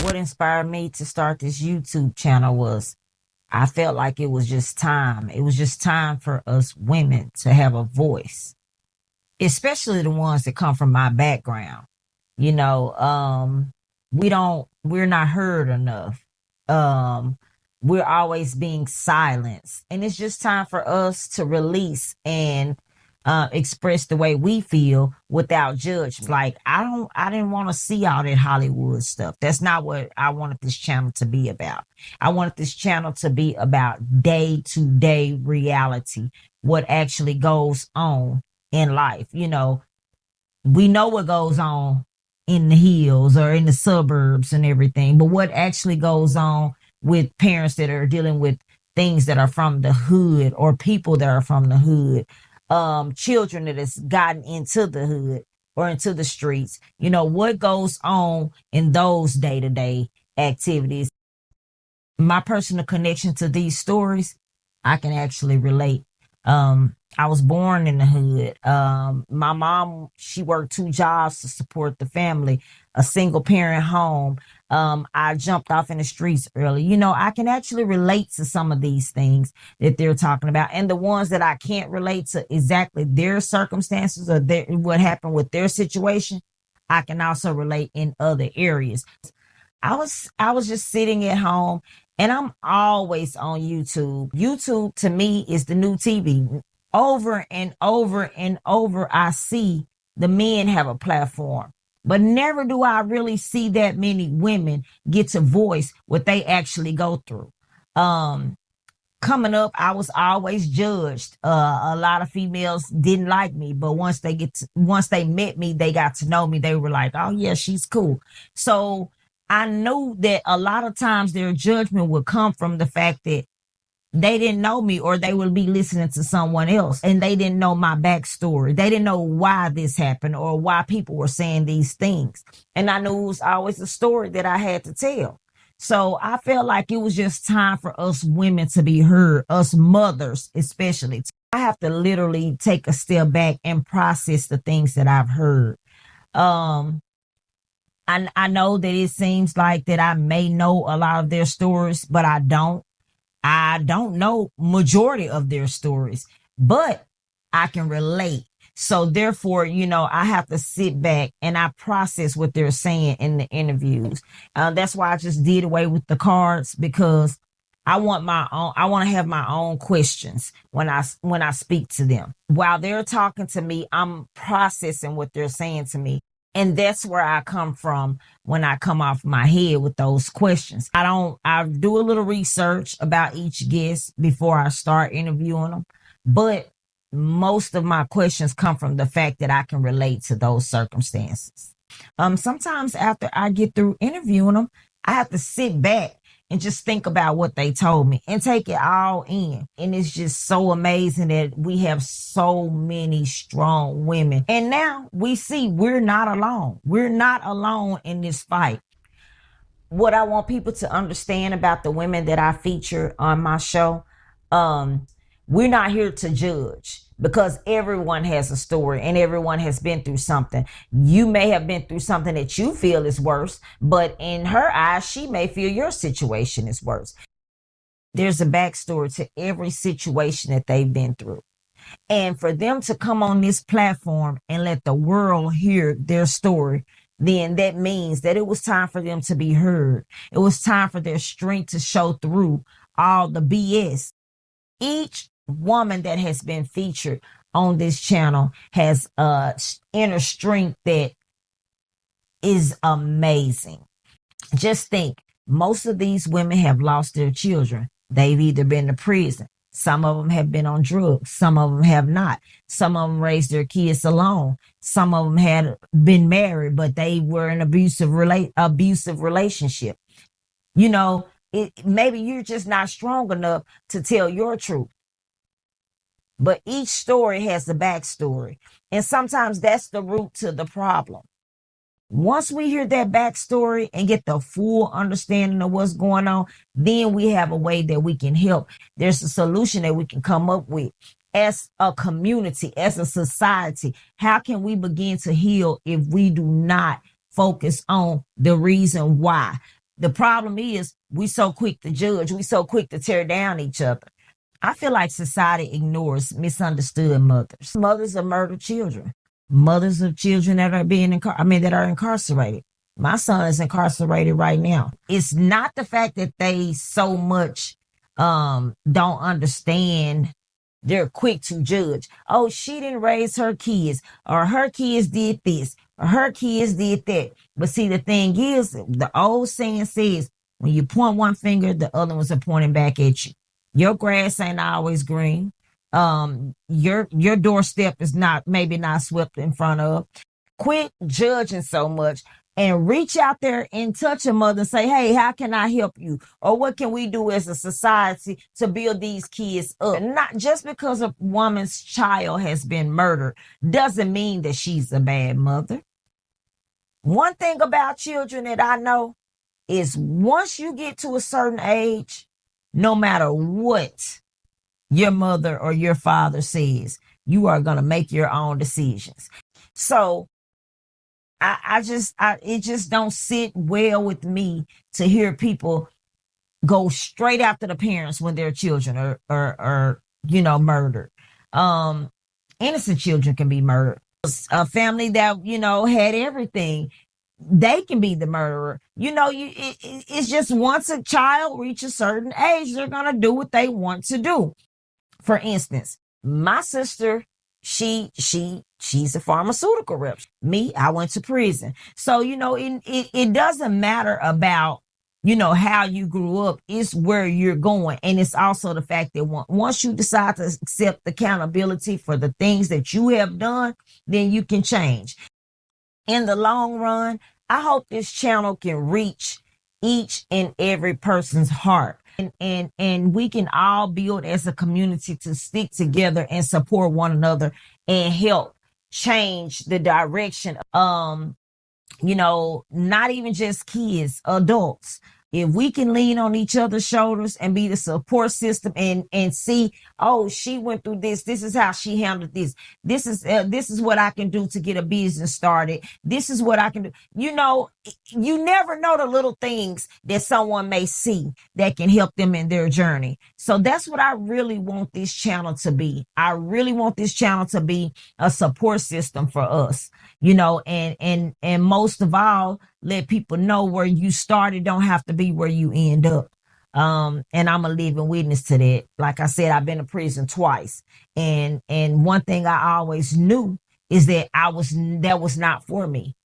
what inspired me to start this YouTube channel was I felt like it was just time. It was just time for us women to have a voice, especially the ones that come from my background. You know, we're not heard enough. Um, we're always being silenced. And it's just time for us to release and express the way we feel without judgment. Like I didn't want to see all that Hollywood stuff. That's not what I wanted this channel to be about. I wanted this channel to be about day to day reality, what actually goes on in life. You know, we know what goes on in the hills or in the suburbs and everything, but what actually goes on with parents that are dealing with things that are from the hood or people that are from the hood, children that has gotten into the hood or into the streets, you know, what goes on in those day-to-day activities. My personal connection to these stories, I can actually relate. I was born in the hood. My mom, she worked 2 jobs to support the family, a single parent home. I jumped off in the streets early. You know, I can actually relate to some of these things that they're talking about. And the ones that I can't relate to exactly their circumstances or what happened with their situation, I can also relate in other areas. I was just sitting at home and I'm always on YouTube. YouTube to me is the new TV. Over and over and over, I see the men have a platform, but never do I really see that many women get to voice what they actually go through. Coming up, I was always judged. A lot of females didn't like me, but once they met me, they got to know me. They were like, "Oh yeah, she's cool." So I knew that a lot of times their judgment would come from the fact that they didn't know me or they would be listening to someone else and they didn't know my backstory. They didn't know why this happened or why people were saying these things. And I knew it was always a story that I had to tell. So I felt like it was just time for us women to be heard, us mothers especially. I have to literally take a step back and process the things that I've heard. Um, I know that it seems like that I may know a lot of their stories, but I don't. I don't know majority of their stories, but I can relate. So therefore, you know, I have to sit back and I process what they're saying in the interviews. That's why I just did away with the cards because I want my own. I want to have my own questions when I speak to them. While they're talking to me, I'm processing what they're saying to me. And that's where I come from when I come off my head with those questions. I do a little research about each guest before I start interviewing them. But most of my questions come from the fact that I can relate to those circumstances. Sometimes after I get through interviewing them, I have to sit back and just think about what they told me and take it all in. And it's just so amazing that we have so many strong women. And now we see we're not alone. We're not alone in this fight. What I want people to understand about the women that I feature on my show, we're not here to judge because everyone has a story and everyone has been through something. You may have been through something that you feel is worse, but in her eyes, she may feel your situation is worse. There's a backstory to every situation that they've been through. And for them to come on this platform and let the world hear their story, then that means that it was time for them to be heard. It was time for their strength to show through all the BS. Each woman that has been featured on this channel has inner strength that is amazing. Just think, most of these women have lost their children. They've either been to prison. Some of them have been on drugs. Some of them have not. Some of them raised their kids alone. Some of them had been married, but they were in abusive relationship. You know, maybe you're just not strong enough to tell your truth. But each story has a backstory. And sometimes that's the root to the problem. Once we hear that backstory and get the full understanding of what's going on, then we have a way that we can help. There's a solution that we can come up with as a community, as a society. How can we begin to heal if we do not focus on the reason why? The problem is we so quick to judge, we so quick to tear down each other. I feel like society ignores misunderstood mothers. Mothers of murdered children, mothers of children that are that are incarcerated. My son is incarcerated right now. It's not the fact that they so much don't understand. They're quick to judge. Oh, she didn't raise her kids, or her kids did this, or her kids did that. But see, the thing is, the old saying says, when you point one finger, the other ones are pointing back at you. Your grass ain't always green. Your doorstep is maybe not swept in front of. Quit judging so much and reach out there and touch a mother and say, hey, how can I help you? Or what can we do as a society to build these kids up? And not just because a woman's child has been murdered doesn't mean that she's a bad mother. One thing about children that I know is once you get to a certain age, no matter what your mother or your father says, you are going to make your own decisions. So it just don't sit well with me to hear people go straight after the parents when their children are murdered. Innocent children can be murdered. A family that, had everything, they can be the murderer. It's just once a child reaches a certain age, they're going to do what they want to do. For instance, my sister, she's a pharmaceutical rep. Me, I went to prison. So, it doesn't matter about, how you grew up. It's where you're going. And it's also the fact that once you decide to accept accountability for the things that you have done, then you can change. In the long run, I hope this channel can reach each and every person's heart. And we can all build as a community to stick together and support one another and help change the direction. Not even just kids, adults. If we can lean on each other's shoulders and be the support system and see, oh, she went through this. This is how she handled this. This is what I can do to get a business started. This is what I can do. You never know the little things that someone may see that can help them in their journey. So that's what I really want this channel to be. I really want this channel to be a support system for us, and most of all, let people know where you started don't have to be where you end up. And I'm a living witness to that. Like I said, I've been to prison twice. And one thing I always knew is that that was not for me.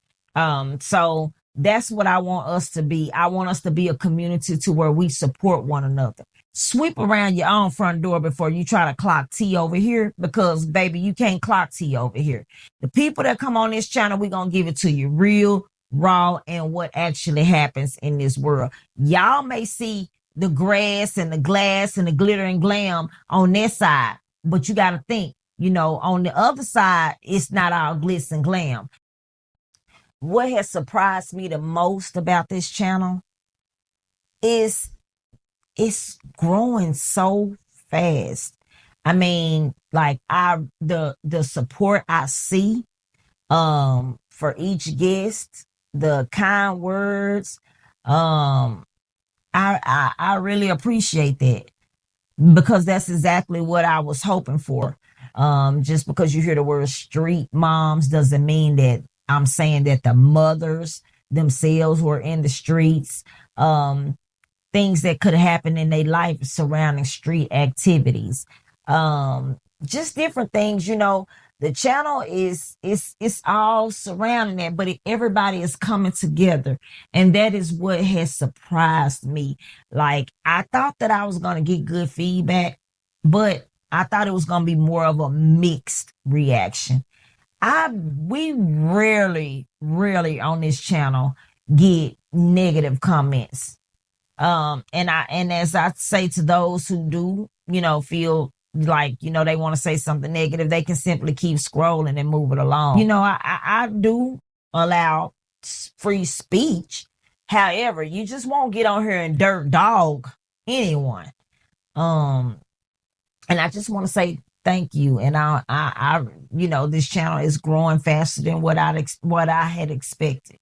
So that's what I want us to be. I want us to be a community to where we support one another. Sweep around your own front door before you try to clock T over here, because baby, you can't clock T over here. The people that come on this channel, we're going to give it to you real, raw, and what actually happens in this world. Y'all may see the grass and the glass and the glitter and glam on this side, but you got to think, on the other side, it's not all glitz and glam. What has surprised me the most about this channel is it's growing so fast. I mean, like the support I see for each guest, the kind words, I really appreciate that, because that's exactly what I was hoping for. Just because you hear the word street moms doesn't mean that I'm saying that the mothers themselves were in the streets. Things that could happen in their life surrounding street activities. Just different things, the channel is all surrounding that, but everybody is coming together. And that is what has surprised me. Like, I thought that I was going to get good feedback, but I thought it was going to be more of a mixed reaction. We rarely on this channel get negative comments. And as I say to those who do, feel like, they want to say something negative, they can simply keep scrolling and move it along. I do allow free speech. However, you just won't get on here and dirt dog anyone. And I just want to say thank you. And I this channel is growing faster than what I had expected.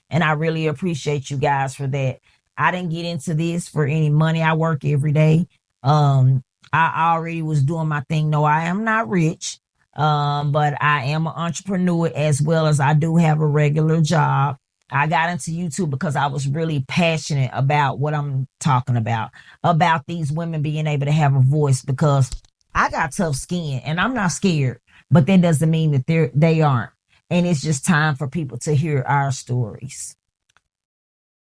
And I really appreciate you guys for that. I didn't get into this for any money. I work every day. Um, I already was doing my thing. No, I am not rich. But I am an entrepreneur as well as I do have a regular job. I got into YouTube because I was really passionate about what I'm talking about these women being able to have a voice because I got tough skin and I'm not scared, but that doesn't mean that they aren't. And it's just time for people to hear our stories.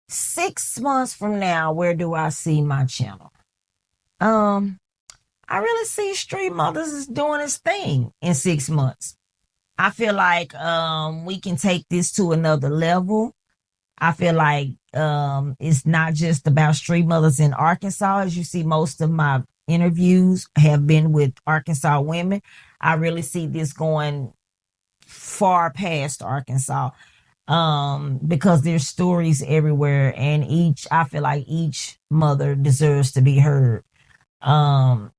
6 months from now, where do I see my channel? Um, I really see Street Mothers is doing its thing in 6 months. I feel like we can take this to another level. I feel like it's not just about street mothers in Arkansas. As you see, most of my interviews have been with Arkansas women. I really see this going far past Arkansas because there's stories everywhere, and I feel like each mother deserves to be heard. Um,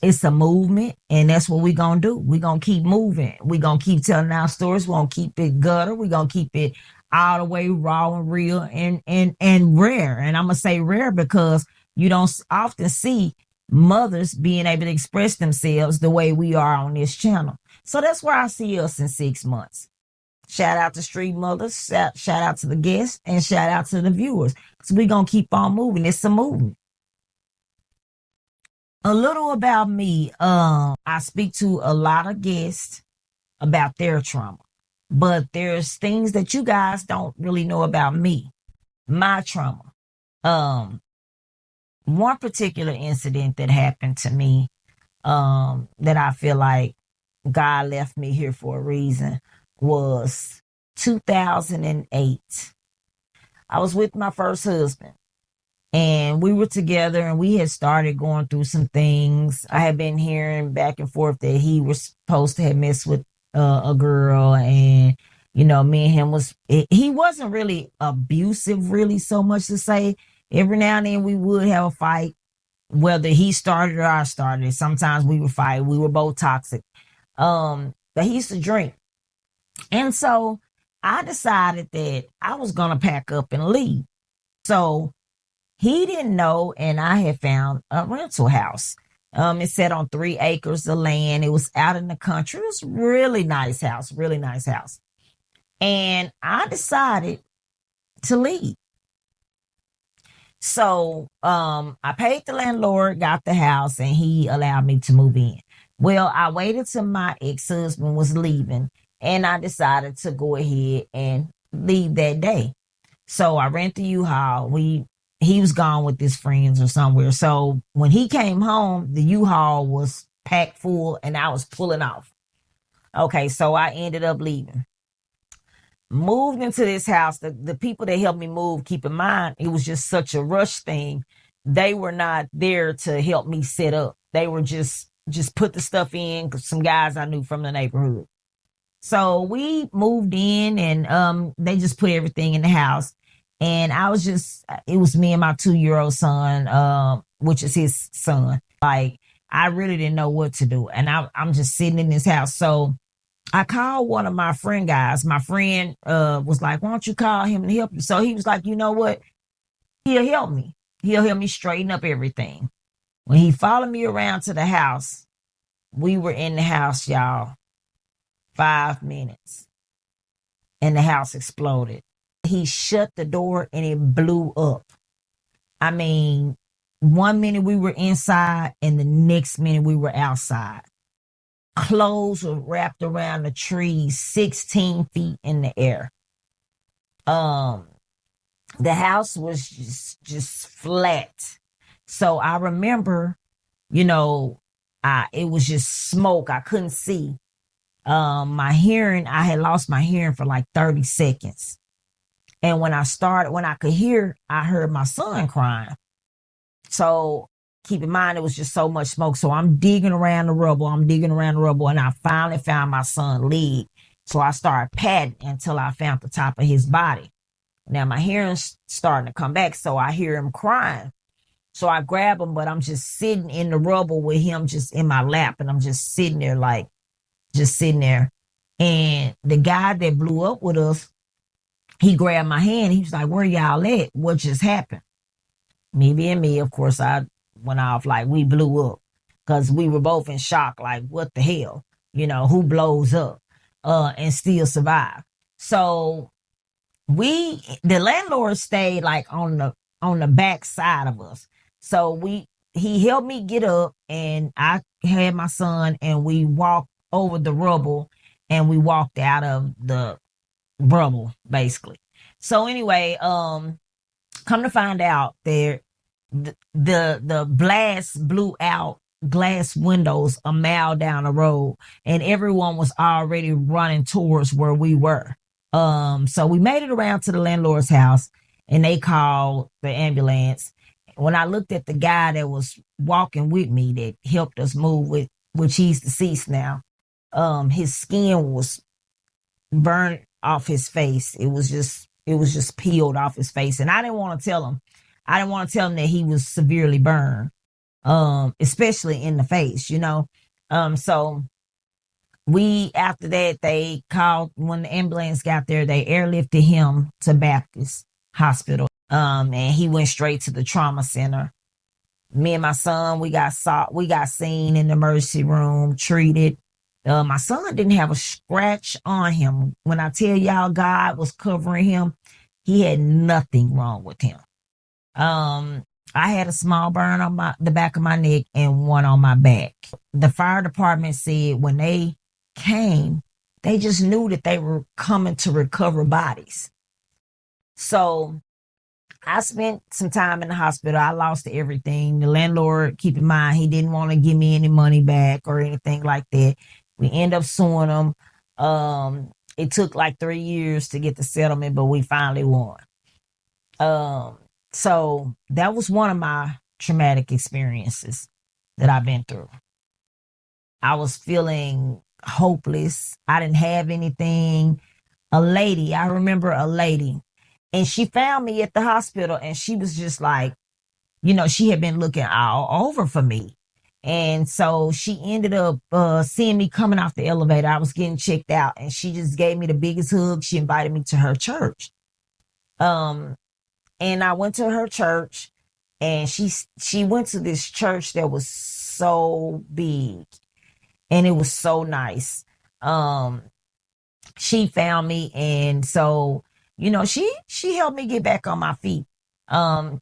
it's a movement, and that's what we're gonna do. We're gonna keep moving. We're gonna keep telling our stories. We're gonna keep it gutter. We're gonna keep it all the way raw and real and rare. And I'm gonna say rare because you don't often see mothers being able to express themselves the way we are on this channel. So that's where I see us in 6 months. Shout out to Street Mothers, shout out to the guests, and shout out to the viewers. So we're gonna keep on moving. It's a movement. A little about me. I speak to a lot of guests about their trauma, but there's things that you guys don't really know about me, my trauma. Um, One particular incident that happened to me, that I feel like God left me here for a reason was 2008. I was with my first husband and we were together and we had started going through some things. I had been hearing back and forth that he was supposed to have messed with a girl, and me and him he wasn't really abusive, really, so much to say. Every now and then we would have a fight, whether he started or I started. Sometimes we would fight. We were both toxic. But he used to drink. And so I decided that I was gonna pack up and leave. So he didn't know, and I had found a rental house. It sat on 3 acres of land. It was out in the country. It was really nice house, really nice house. And I decided to leave. So I paid the landlord, got the house, and he allowed me to move in. Well, I waited till my ex-husband was leaving, and I decided to go ahead and leave that day. So I rented the U-Haul. He was gone with his friends or somewhere. So when he came home, the U-Haul was packed full and I was pulling off. Okay, so I ended up leaving. Moved into this house. The people that helped me move, keep in mind, it was just such a rush thing. They were not there to help me set up. They were just put the stuff in, some guys I knew from the neighborhood. So we moved in and they just put everything in the house. And it was me and my 2-year-old son, which is his son. Like, I really didn't know what to do. And I'm just sitting in this house. So I called one of my friend guys. My friend was like, why don't you call him and help you? So he was like, you know what? He'll help me. He'll help me straighten up everything. When he followed me around to the house, we were in the house, y'all, 5 minutes. And the house exploded. He shut the door and it blew up. I mean, 1 minute we were inside and the next minute we were outside. Clothes were wrapped around the trees 16 feet in the air. The house was just flat. So I remember, it was just smoke. I couldn't see. My hearing, I had lost my hearing for like 30 seconds. And when I could hear, I heard my son crying. So keep in mind, it was just so much smoke. So I'm digging around the rubble. And I finally found my son's leg. So I started patting until I found the top of his body. Now my hearing's starting to come back. So I hear him crying. So I grab him, but I'm just sitting in the rubble with him just in my lap. And I'm just sitting there. And the guy that blew up with us, he grabbed my hand. He was like, where y'all at? What just happened? Me being me, of course, I went off like we blew up because we were both in shock. Like, what the hell? Who blows up and still survive? So the landlord stayed like on the back side of us. So he helped me get up, and I had my son, and we walked over the rubble, and we walked out of the rubble basically. So anyway, come to find out, the blast blew out glass windows a mile down the road, and everyone was already running towards where we were. So we made it around to the landlord's house, and they called the ambulance. When I looked at the guy that was walking with me that helped us move, with which he's deceased now, his skin was burnt off his face. It was just peeled off his face. And I didn't want to tell him. I didn't want to tell him that he was severely burned, especially in the face. So we, after that, they called, when the ambulance got there, they airlifted him to Baptist Hospital. And he went straight to the trauma center. Me and my son, we got seen in the emergency room, treated. My son didn't have a scratch on him. When I tell y'all God was covering him, he had nothing wrong with him. I had a small burn on the back of my neck and one on my back. The fire department said when they came, they just knew that they were coming to recover bodies. So I spent some time in the hospital. I lost everything. The landlord, keep in mind, he didn't want to give me any money back or anything like that. We end up suing him. It took like 3 years to get the settlement, but we finally won. So that was one of my traumatic experiences that I've been through. I was feeling hopeless. I didn't have anything. I remember a lady, and she found me at the hospital, and she was just like, she had been looking all over for me. And so she ended up seeing me coming off the elevator. I was getting checked out, and she just gave me the biggest hug. She invited me to her church. And I went to her church, and she went to this church that was so big, and it was so nice. She found me, and so she helped me get back on my feet.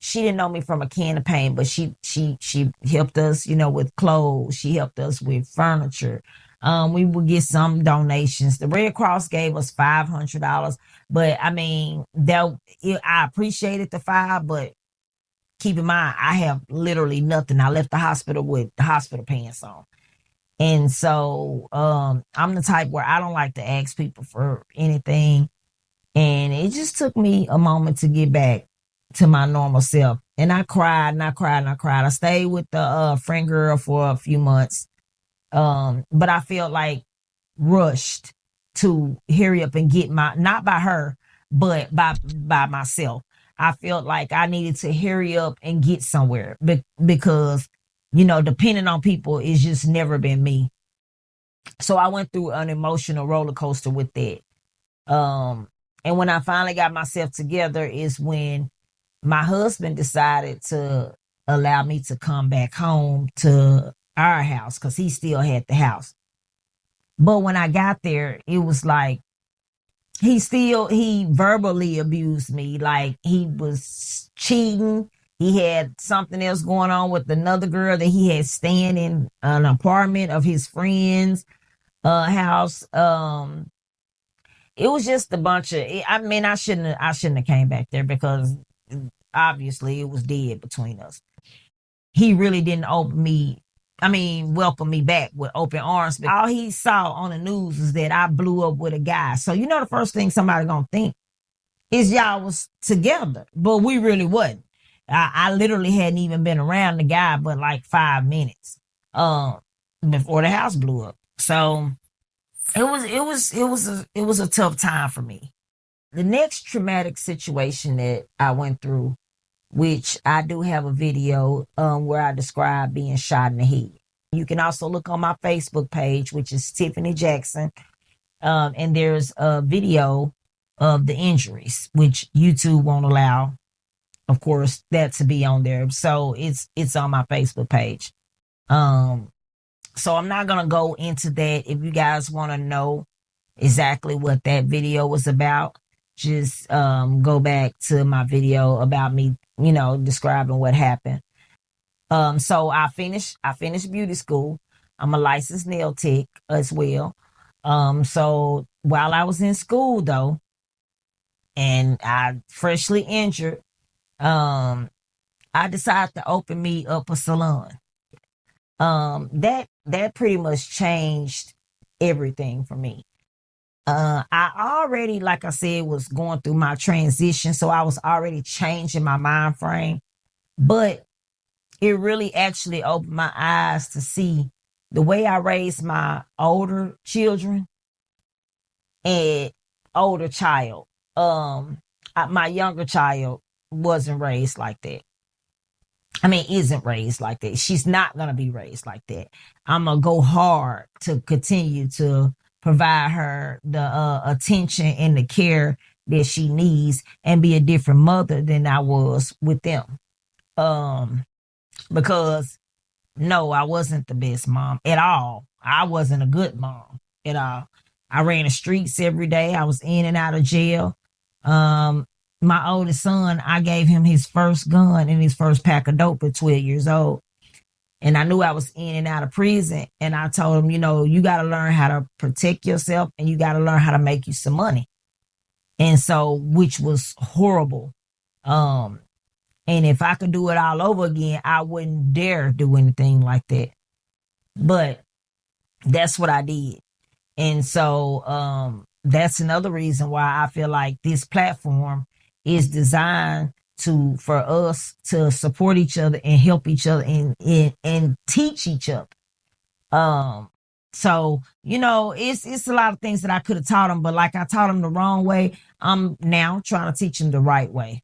She didn't know me from a can of paint, but she helped us, with clothes. She helped us with furniture. We would get some donations. The Red Cross gave us $500, but I mean, I appreciated the $5, but keep in mind, I have literally nothing. I left the hospital with the hospital pants on. And so I'm the type where I don't like to ask people for anything. And it just took me a moment to get back to my normal self. And I cried and I cried and I cried. I stayed with the friend girl for a few months. But I felt like rushed to hurry up and get not by her, but by myself. I felt like I needed to hurry up and get somewhere because, depending on people, it's just never been me. So I went through an emotional roller coaster with that. And when I finally got myself together is when my husband decided to allow me to come back home to our house because he still had the house. But when I got there, it was like he verbally abused me. Like he was cheating. He had something else going on with another girl that he had staying in an apartment of his friend's house. It was just a bunch of, I mean, I shouldn't have came back there because obviously it was dead between us. He really didn't welcome me back with open arms. But all he saw on the news is that I blew up with a guy. So, the first thing somebody gonna think is y'all was together, but we really wasn't. I literally hadn't even been around the guy but like 5 minutes before the house blew up. So it was a tough time for me. The next traumatic situation that I went through, which I do have a video where I describe being shot in the head. You can also look on my Facebook page, which is Tiffany Jackson, and there's a video of the injuries, which YouTube won't allow of course, that to be on there. So it's on my Facebook page. Um, so I'm not gonna go into that. If you guys want to know exactly what that video was about, just go back to my video about me, describing what happened. So I finished beauty school. I'm a licensed nail tech as well. So while I was in school though, and I freshly injured, um, I decided to open me up a salon. That pretty much changed everything for me. I already, like I said, was going through my transition, so I was already changing my mind frame. But it really actually opened my eyes to see the way I raised my older children and older child. My younger child wasn't raised like that. I mean, isn't raised like that. She's not gonna be raised like that. I'm gonna go hard to continue to provide her the attention and the care that she needs, and be a different mother than I was with them. Um, because no, I wasn't the best mom at all. I wasn't a good mom at all. I ran the streets every day. I was in and out of jail. Um, my oldest son, I gave him his first gun and his first pack of dope at 12 years old. And I knew I was in and out of prison. And I told him, you got to learn how to protect yourself, and you got to learn how to make you some money. And so, which was horrible. Um, and if I could do it all over again, I wouldn't dare do anything like that. But that's what I did. And so that's another reason why I feel like this platform is designed for us to support each other and help each other and teach each other. So it's a lot of things that I could have taught them, but like I taught them the wrong way, I'm now trying to teach them the right way.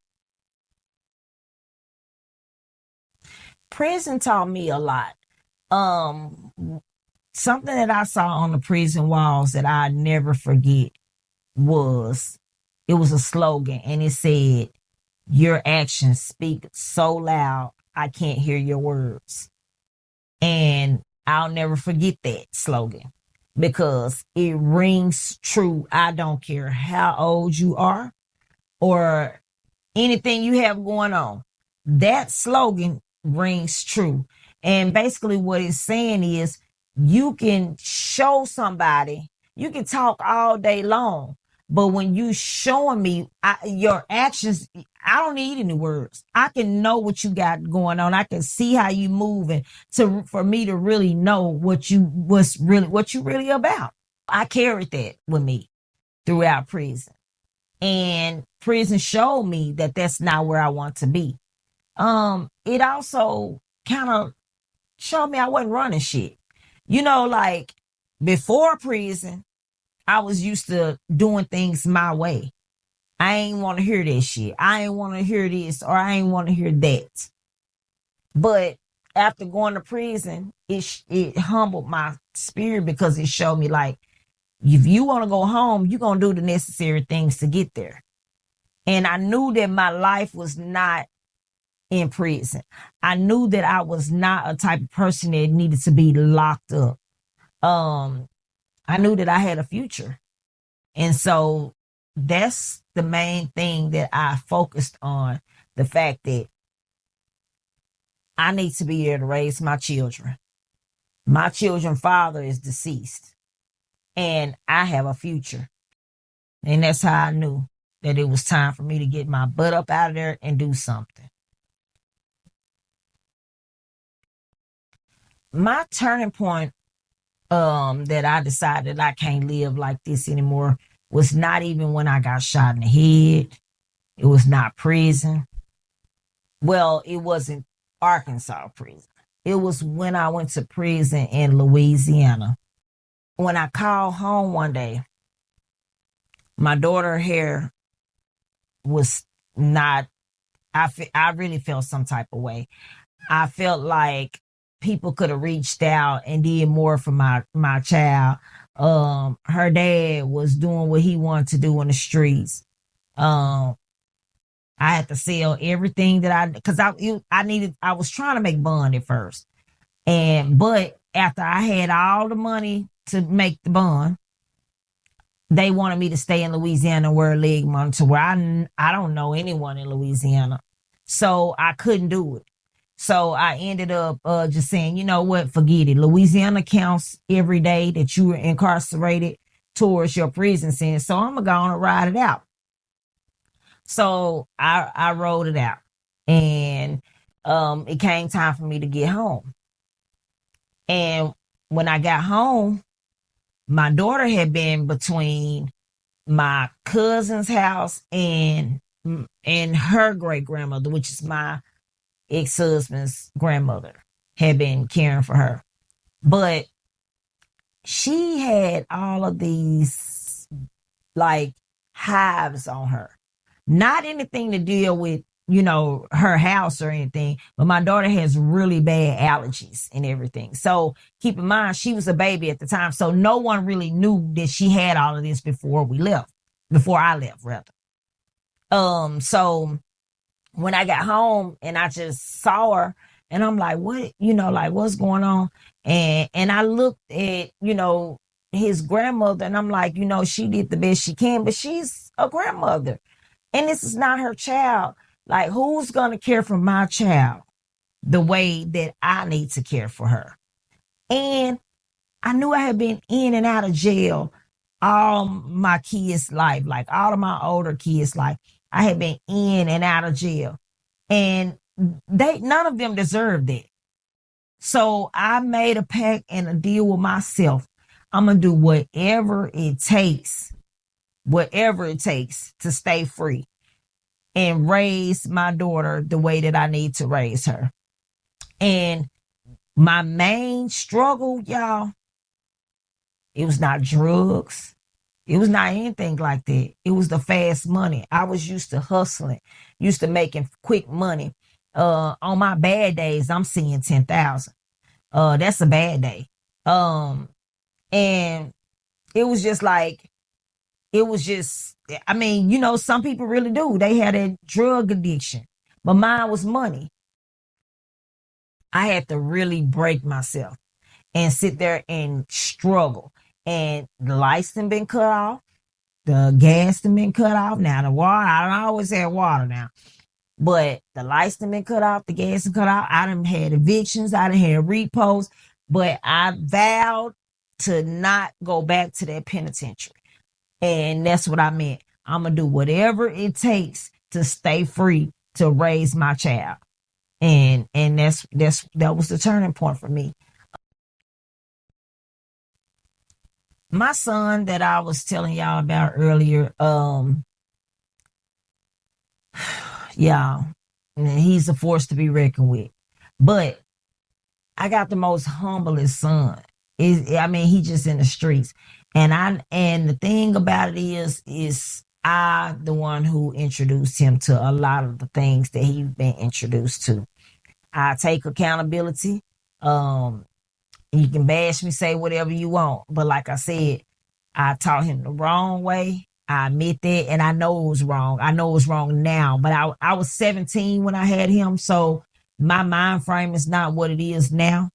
Prison taught me a lot. Um, Something that I saw on the prison walls that I never forget was it was a slogan, and it said, "Your actions speak so loud, I can't hear your words." And I'll never forget that slogan because it rings true. I don't care how old you are or anything you have going on. That slogan rings true. And basically, what it's saying is you can show somebody, you can talk all day long, but when you showing me your actions, I don't need any words. I can know what you got going on. I can see how you moving for me to really know what you really about. I carried that with me throughout prison. And prison showed me that that's not where I want to be. It also kind of showed me I wasn't running shit. Like before prison, I was used to doing things my way. I ain't want to hear that shit. I ain't want to hear this, or I ain't want to hear that. But after going to prison, it humbled my spirit because it showed me like, if you want to go home, you're going to do the necessary things to get there. And I knew that my life was not in prison. I knew that I was not a type of person that needed to be locked up. I knew that I had a future. And so that's the main thing that I focused on, the fact that I need to be here to raise my children. My children's father is deceased, and I have a future. And that's how I knew that it was time for me to get my butt up out of there and do something. My turning point that I decided I can't live like this anymore was not even when I got shot in the head. It was not prison. Well, it wasn't Arkansas prison. It was when I went to prison in Louisiana. When I called home one day, my daughter's hair was not, I really felt some type of way. I felt like people could have reached out and did more for my child. Her dad was doing what he wanted to do in the streets. Um, I had to sell everything that because I was trying to make bond at first. But after I had all the money to make the bond, they wanted me to stay in Louisiana and wear a leg monitor where I don't know anyone in Louisiana. So I couldn't do it. So I ended up just saying, you know what, forget it. Louisiana counts every day that you were incarcerated towards your prison sentence. So I'm going to go on and ride it out. So I rode it out. And it came time for me to get home. And when I got home, my daughter had been between my cousin's house and her great grandmother, which is my ex-husband's grandmother, had been caring for her. But she had all of these like hives on her. Not anything to deal with, her house or anything, but my daughter has really bad allergies and everything. So keep in mind, she was a baby at the time. So no one really knew that she had all of this before I left rather. So when I got home and I just saw her and I'm like, what, like what's going on? And I looked at, his grandmother and I'm like, she did the best she can, but she's a grandmother and this is not her child. Like, who's going to care for my child the way that I need to care for her? And I knew I had been in and out of jail all my kids' life, like all of my older kids' life. I had been in and out of jail. And none of them deserved that. So I made a pact and a deal with myself. I'm going to do whatever it takes to stay free and raise my daughter the way that I need to raise her. And my main struggle, y'all, it was not drugs. It was not anything like that. It was the fast money. I was used to hustling, used to making quick money. On my bad days, I'm seeing 10,000. That's a bad day. And it was just like, I mean, some people really do. They had a drug addiction, but mine was money. I had to really break myself and sit there and struggle. And the lights done been cut off. The gas done been cut off. Now the water, I don't always have water now. But the lights done been cut off, the gas done cut off. I done had evictions, I done had repos. But I vowed to not go back to that penitentiary. And that's what I meant. I'm gonna do whatever it takes to stay free to raise my child. And that was the turning point for me. My son that I was telling y'all about earlier, yeah, he's a force to be reckoned with. But I got the most humblest son. I mean, he just in the streets. And the thing about it is I the one who introduced him to a lot of the things that he's been introduced to. I take accountability. You can bash me, say whatever you want. But like I said, I taught him the wrong way. I admit that, and I know it was wrong. I know it was wrong now, but I was 17 when I had him, so my mind frame is not what it is now.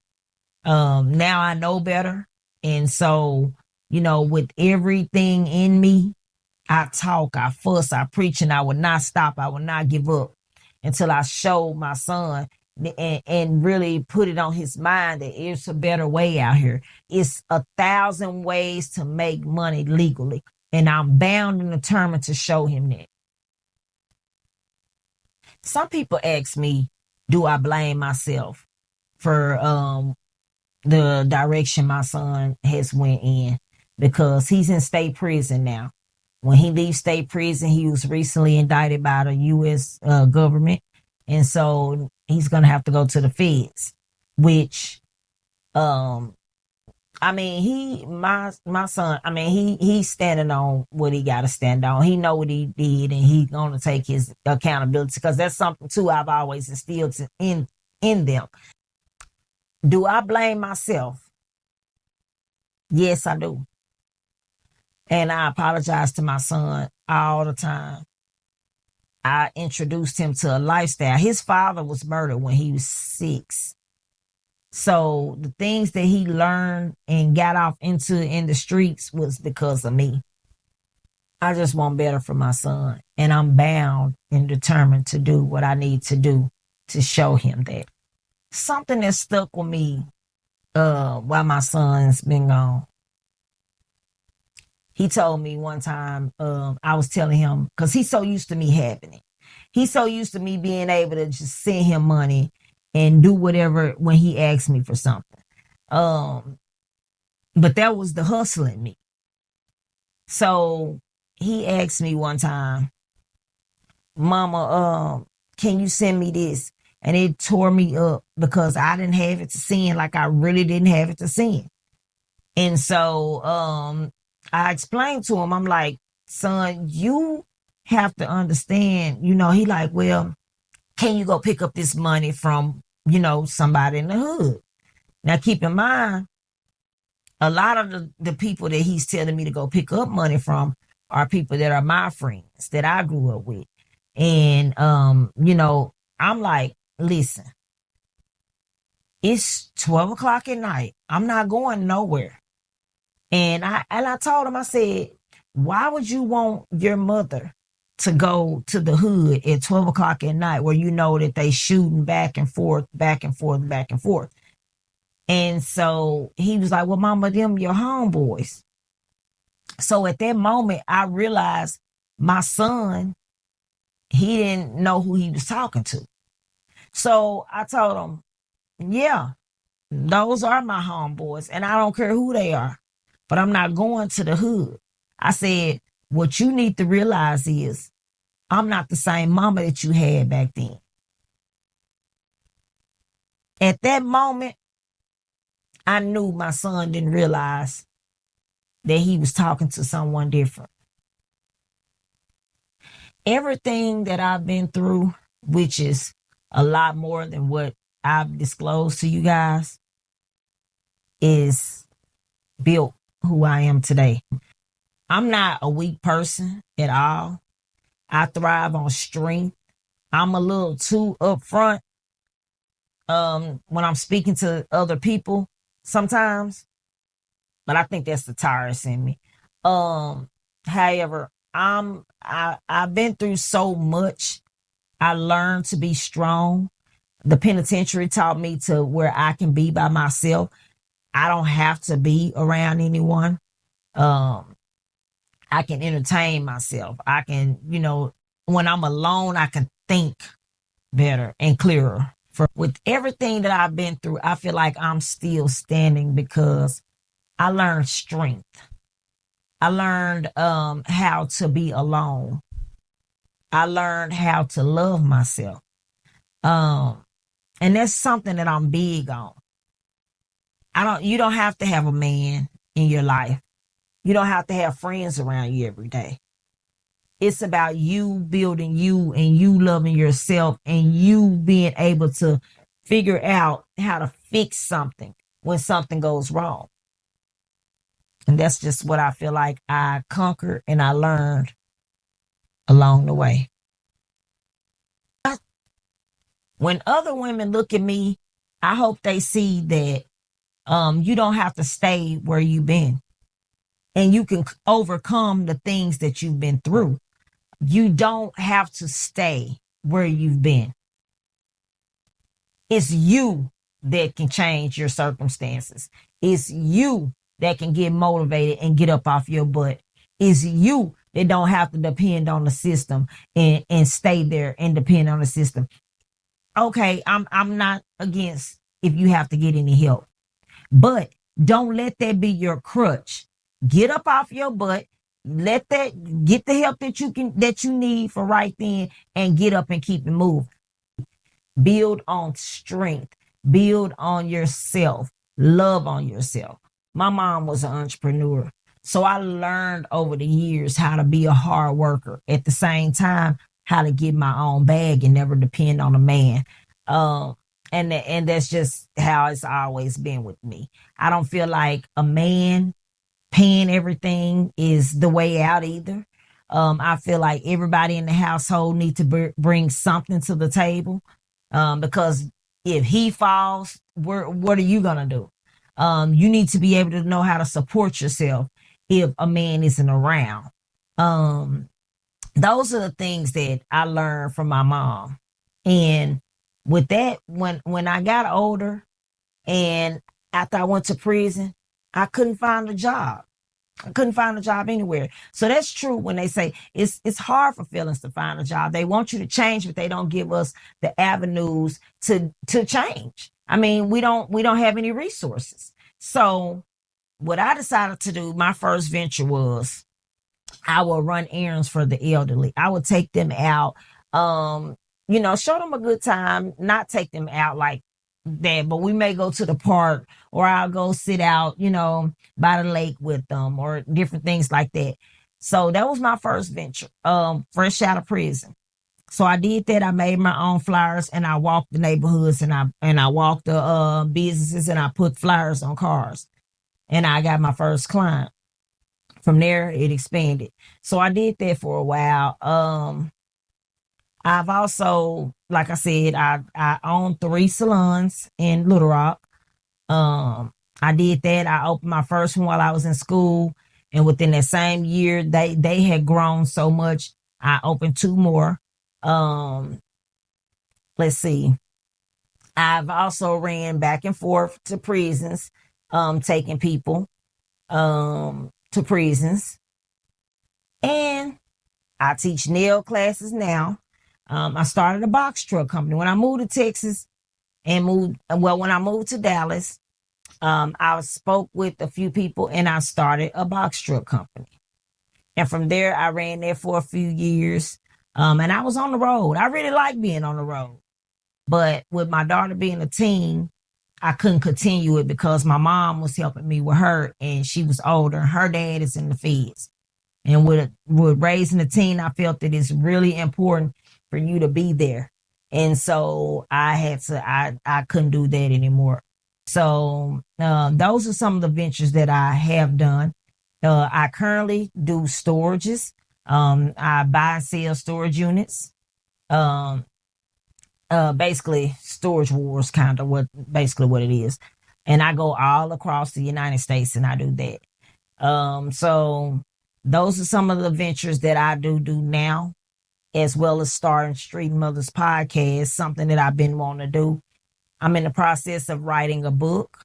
Now I know better, and so with everything in me, I talk, I fuss, I preach, and I would not stop. I would not give up until I showed my son and really put it on his mind that it's a better way out here. It's 1,000 ways to make money legally. And I'm bound and determined to show him that. Some people ask me, do I blame myself for the direction my son has went in? Because he's in state prison now. When he leaves state prison, he was recently indicted by the U.S. Government. And so he's going to have to go to the feds, which, I mean, my son, I mean, he's standing on what he got to stand on. He know what he did and he's going to take his accountability because that's something too I've always instilled in them. Do I blame myself? Yes, I do. And I apologize to my son all the time. I introduced him to a lifestyle. His father was murdered when he was 6. So the things that he learned and got off into in the streets was because of me. I just want better for my son. And I'm bound and determined to do what I need to do to show him that. Something that stuck with me while my son's been gone. He told me one time, I was telling him, because he's so used to me having it. He's so used to me being able to just send him money and do whatever when he asked me for something. But that was the hustle in me. So he asked me one time, Mama, can you send me this? And it tore me up because I didn't have it to send, like I really didn't have it to send. And so I explained to him, I'm like, son, you have to understand, he like, well, can you go pick up this money from, somebody in the hood? Now keep in mind, a lot of the people that he's telling me to go pick up money from are people that are my friends that I grew up with. And I'm like, listen, it's 12 o'clock at night. I'm not going nowhere. And I told him, I said, why would you want your mother to go to the hood at 12 o'clock at night where you know that they shooting back and forth, back and forth, back and forth? And so he was like, well, Mama, them your homeboys. So at that moment, I realized my son, he didn't know who he was talking to. So I told him, yeah, those are my homeboys, and I don't care who they are, but I'm not going to the hood. I said, what you need to realize is I'm not the same mama that you had back then. At that moment, I knew my son didn't realize that he was talking to someone different. Everything that I've been through, which is a lot more than what I've disclosed to you guys, is built who I am today. I'm not a weak person at all. I thrive on strength. I'm a little too upfront when I'm speaking to other people sometimes, but I think that's the Taurus in me. However, I've been through so much. I learned to be strong. The penitentiary taught me to where I can be by myself. I don't have to be around anyone. I can entertain myself. I can, when I'm alone, I can think better and clearer. With everything that I've been through, I feel like I'm still standing because I learned strength. I learned how to be alone. I learned how to love myself. And that's something that I'm big on. You don't have to have a man in your life. You don't have to have friends around you every day. It's about you building you and you loving yourself and you being able to figure out how to fix something when something goes wrong. And that's just what I feel like I conquered and I learned along the way. When other women look at me, I hope they see that you don't have to stay where you've been. And you can overcome the things that you've been through. You don't have to stay where you've been. It's you that can change your circumstances. It's you that can get motivated and get up off your butt. It's you that don't have to depend on the system and stay there and depend on the system. Okay, I'm not against if you have to get any help, but don't let that be your crutch. Get up off your butt. Get the help that you need for right then and get up and keep it moving. Build on strength. Build on yourself. Love on yourself. My mom was an entrepreneur. So I learned over the years how to be a hard worker. At the same time, how to get my own bag and never depend on a man. And that's just how it's always been with me. I don't feel like a man paying everything is the way out either. I feel like everybody in the household need to bring something to the table, because if he falls, what are you gonna do? You need to be able to know how to support yourself if a man isn't around. Um, those are the things that I learned from my mom. And with that, when I got older and after I went to prison, I couldn't find a job. I couldn't find a job anywhere. So that's true when they say it's hard for feelings to find a job. They want you to change, but they don't give us the avenues to change. I mean, we don't have any resources. So what I decided to do, my first venture was I will run errands for the elderly. I would take them out, show them a good time, not take them out like that, but we may go to the park or I'll go sit out, by the lake with them or different things like that. So that was my first venture, fresh out of prison. So I did that. I made my own flyers and I walked the neighborhoods and I walked the businesses and I put flyers on cars and I got my first client. From there, it expanded. So I did that for a while. I've also, like I said, I own 3 salons in Little Rock. I did that. I opened my first one while I was in school, and within that same year, they had grown so much. I opened 2 more. Let's see. I've also ran back and forth to prisons, taking people to prisons, and I teach nail classes now. I started a box truck company when I moved to Texas when I moved to Dallas. I spoke with a few people and I started a box truck company. And from there, I ran there for a few years. And I was on the road. I really like being on the road. But with my daughter being a teen, I couldn't continue it because my mom was helping me with her and she was older. Her dad is in the feds. And with raising a teen, I felt that it's really important for you to be there. And so I couldn't do that anymore. So those are some of the ventures that I have done. I currently do storages. I buy and sell storage units. Basically storage wars, kind of what it is. And I go all across the United States and I do that. So those are some of the ventures that I do now, as well as starting Street Mothers podcast, something that I've been wanting to do. I'm in the process of writing a book.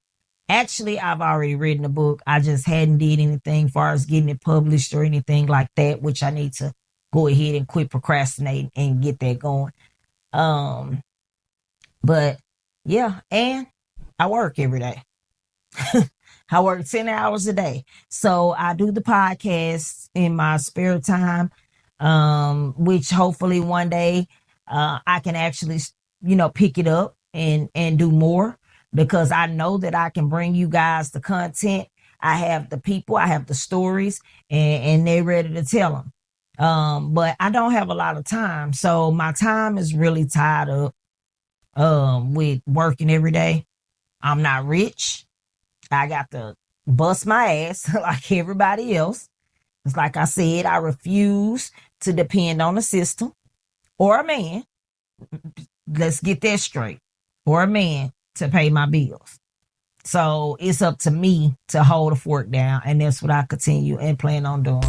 Actually, I've already written a book. I just hadn't did anything as far as getting it published or anything like that, which I need to go ahead and quit procrastinating and get that going. But yeah, and I work every day. I work 10 hours a day. So I do the podcast in my spare time, which hopefully one day I can actually, pick it up and do more, because I know that I can bring you guys the content. I have the people, I have the stories, and they're ready to tell them. But I don't have a lot of time. So my time is really tied up with working every day. I'm not rich. I got to bust my ass like everybody else. It's like I said, I refuse to depend on a system or a man. Let's get that straight. Or a man to pay my bills. So it's up to me to hold the fort down. And that's what I continue and plan on doing.